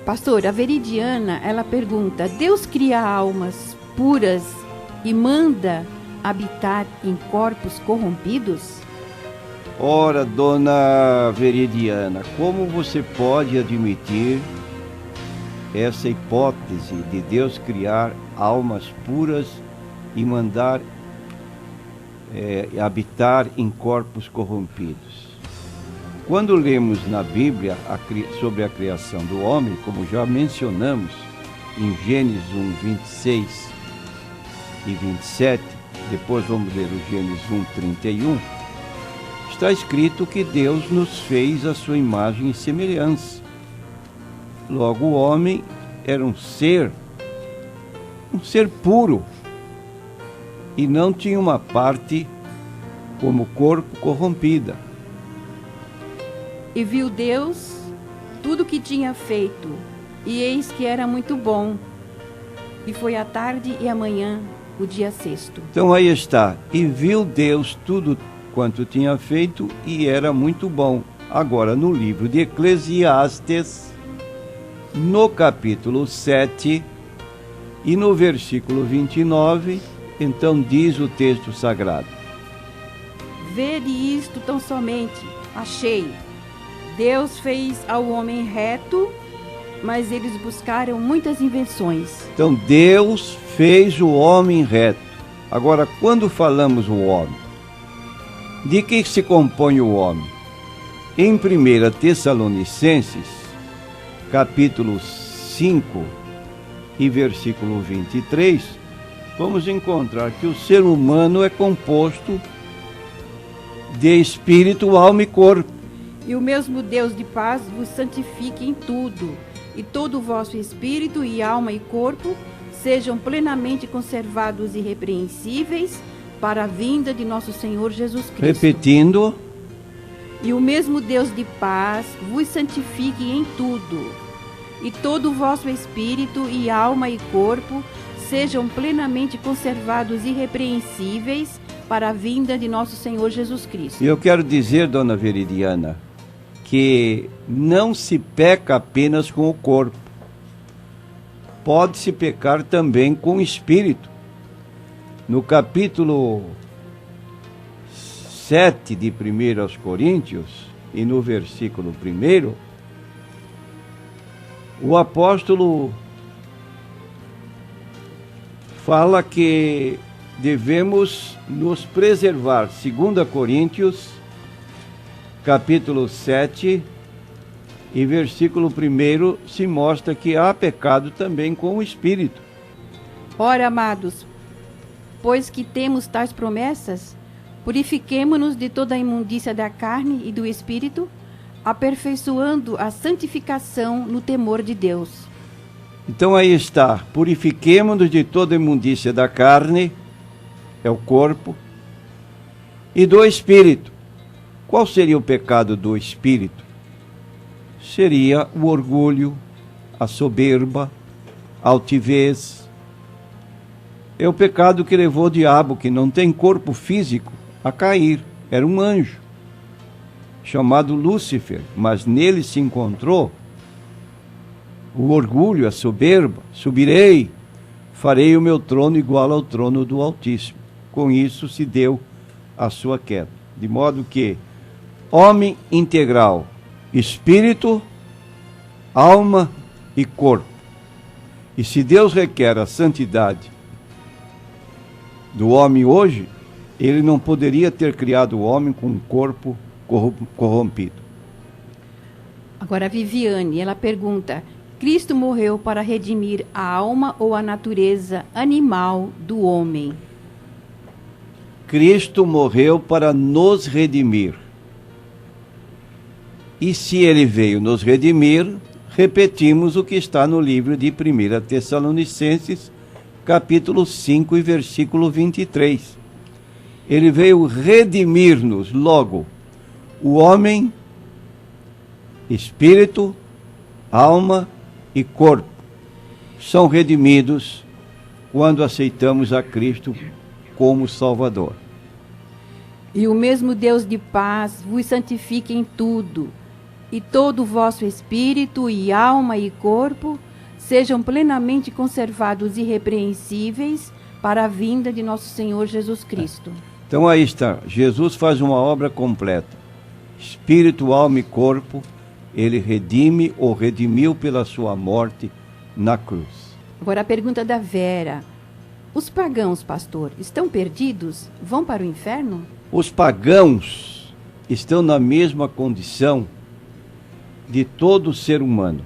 Pastor, a Veridiana, ela pergunta: Deus cria almas puras e manda habitar em corpos corrompidos? Ora, dona Veridiana, como você pode admitir essa hipótese de Deus criar almas puras e mandar habitar em corpos corrompidos? Quando lemos na Bíblia sobre a criação do homem, como já mencionamos em Gênesis 1, 26 e 27, depois vamos ler o Gênesis 1, 31, está escrito que Deus nos fez a sua imagem e semelhança. Logo, o homem era um ser puro, e não tinha uma parte como corpo corrompida. E viu Deus tudo que tinha feito, e eis que era muito bom. E foi a tarde e a manhã, o dia sexto. Então aí está. E viu Deus tudo quanto tinha feito, e era muito bom. Agora, no livro de Eclesiastes, no capítulo 7 e no versículo 29, então diz o texto sagrado: Vede isto tão somente, achei. Deus fez ao homem reto, mas eles buscaram muitas invenções. Então Deus fez o homem reto. Agora, quando falamos o homem, de que se compõe o homem? Em 1 Tessalonicenses, capítulo 5 e versículo 23, vamos encontrar que o ser humano é composto de espírito, alma e corpo. E o mesmo Deus de paz vos santifique em tudo, e todo o vosso espírito e alma e corpo sejam plenamente conservados irrepreensíveis para a vinda de nosso Senhor Jesus Cristo. Repetindo. E o mesmo Deus de paz vos santifique em tudo, e todo o vosso espírito e alma e corpo sejam plenamente conservados irrepreensíveis para a vinda de nosso Senhor Jesus Cristo. E eu quero dizer, dona Veridiana, que não se peca apenas com o corpo. Pode-se pecar também com o espírito. No capítulo 7 de 1 aos Coríntios, e no versículo 1, o apóstolo fala que devemos nos preservar. 2 Coríntios, capítulo 7 e versículo 1, se mostra que há pecado também com o espírito. Ora, amados, pois que temos tais promessas, purifiquemo-nos de toda a imundícia da carne e do espírito, aperfeiçoando a santificação no temor de Deus. Então aí está, purifiquemo-nos de toda a imundícia da carne, é o corpo, e do espírito. Qual seria o pecado do espírito? Seria o orgulho, a soberba, a altivez. É o pecado que levou o diabo, que não tem corpo físico, a cair. Era um anjo, chamado Lúcifer, mas nele se encontrou o orgulho, a soberba. Subirei, farei o meu trono igual ao trono do Altíssimo. Com isso se deu a sua queda. De modo que homem integral, espírito, alma e corpo. E se Deus requer a santidade do homem hoje, ele não poderia ter criado o homem com um corpo corrompido. Agora a Viviane, ela pergunta: Cristo morreu para redimir a alma ou a natureza animal do homem? Cristo morreu para nos redimir. E se ele veio nos redimir, repetimos o que está no livro de 1 Tessalonicenses, capítulo 5 e versículo 23. Ele veio redimir-nos, logo, o homem, espírito, alma e corpo são redimidos quando aceitamos a Cristo como Salvador. E o mesmo Deus de paz vos santifique em tudo, e todo o vosso espírito e alma e corpo sejam plenamente conservados irrepreensíveis para a vinda de nosso Senhor Jesus Cristo. Então aí está, Jesus faz uma obra completa. Espírito, alma e corpo, ele redime ou redimiu pela sua morte na cruz. Agora a pergunta da Vera. Os pagãos, pastor, estão perdidos? Vão para o inferno? Os pagãos estão na mesma condição de todo ser humano.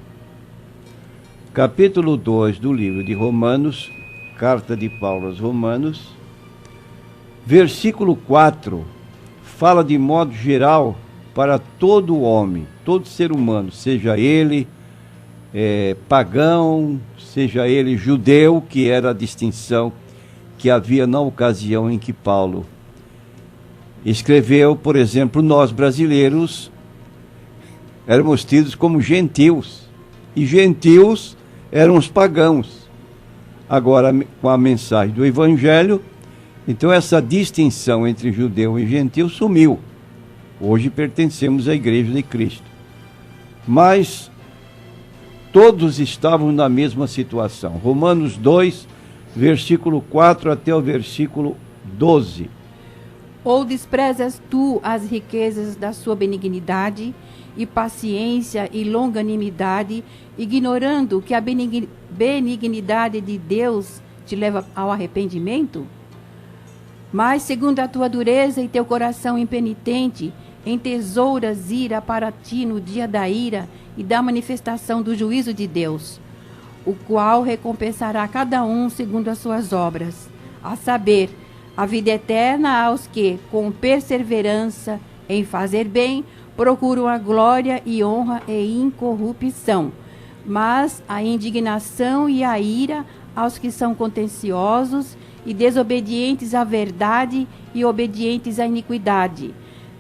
Capítulo 2 do livro de Romanos, carta de Paulo aos Romanos, versículo 4, fala de modo geral para todo homem, todo ser humano, seja ele pagão, seja ele judeu, que era a distinção que havia na ocasião em que Paulo escreveu. Por exemplo, nós brasileiros éramos tidos como gentios, e gentios eram os pagãos. Agora, com a mensagem do Evangelho, então essa distinção entre judeu e gentio sumiu. Hoje pertencemos à Igreja de Cristo. Mas todos estavam na mesma situação. Romanos 2, versículo 4 até o versículo 12. Ou desprezas tu as riquezas da sua benignidade e paciência e longanimidade, ignorando que a benignidade de Deus te leva ao arrependimento? Mas, segundo a tua dureza e teu coração impenitente, entesouras ira para ti no dia da ira e da manifestação do juízo de Deus, o qual recompensará cada um segundo as suas obras, a saber, a vida eterna aos que, com perseverança em fazer bem, procuram a glória e honra e incorrupção, mas a indignação e a ira aos que são contenciosos e desobedientes à verdade e obedientes à iniquidade,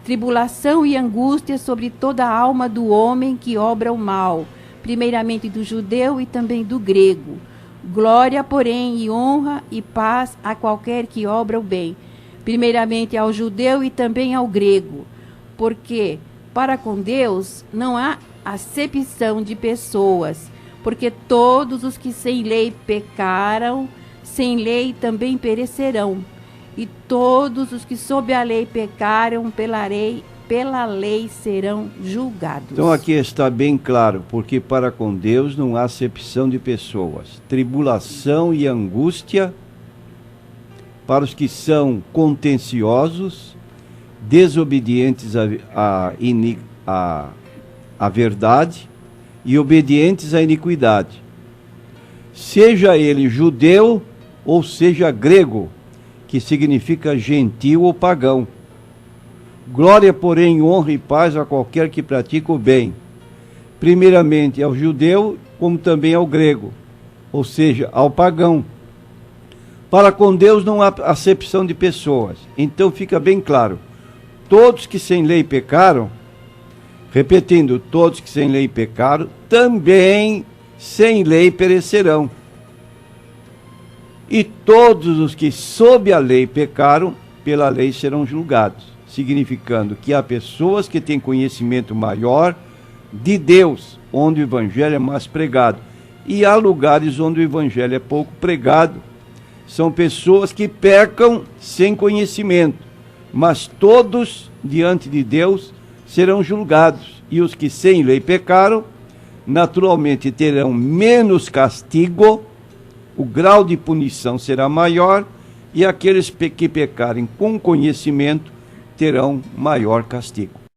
tribulação e angústia sobre toda a alma do homem que obra o mal, primeiramente do judeu e também do grego. Glória, porém, e honra e paz a qualquer que obra o bem, primeiramente ao judeu e também ao grego, porque para com Deus não há acepção de pessoas, porque todos os que sem lei pecaram, sem lei também perecerão, e todos os que sob a lei pecaram pela lei serão julgados. Então aqui está bem claro, porque para com Deus não há acepção de pessoas. Tribulação e angústia para os que são contenciosos, desobedientes à verdade e obedientes à iniquidade. Seja ele judeu ou seja grego, que significa gentil ou pagão. Glória, porém, honra e paz a qualquer que pratica o bem, primeiramente ao judeu, como também ao grego, ou seja, ao pagão. Para com Deus não há acepção de pessoas. Então fica bem claro, todos que sem lei pecaram, repetindo, todos que sem lei pecaram, também sem lei perecerão. E todos os que sob a lei pecaram, pela lei serão julgados, significando que há pessoas que têm conhecimento maior de Deus, onde o Evangelho é mais pregado, e há lugares onde o Evangelho é pouco pregado. São pessoas que pecam sem conhecimento, mas todos, diante de Deus, serão julgados, e os que sem lei pecaram, naturalmente terão menos castigo, o grau de punição será maior, e aqueles que pecarem com conhecimento terão maior castigo.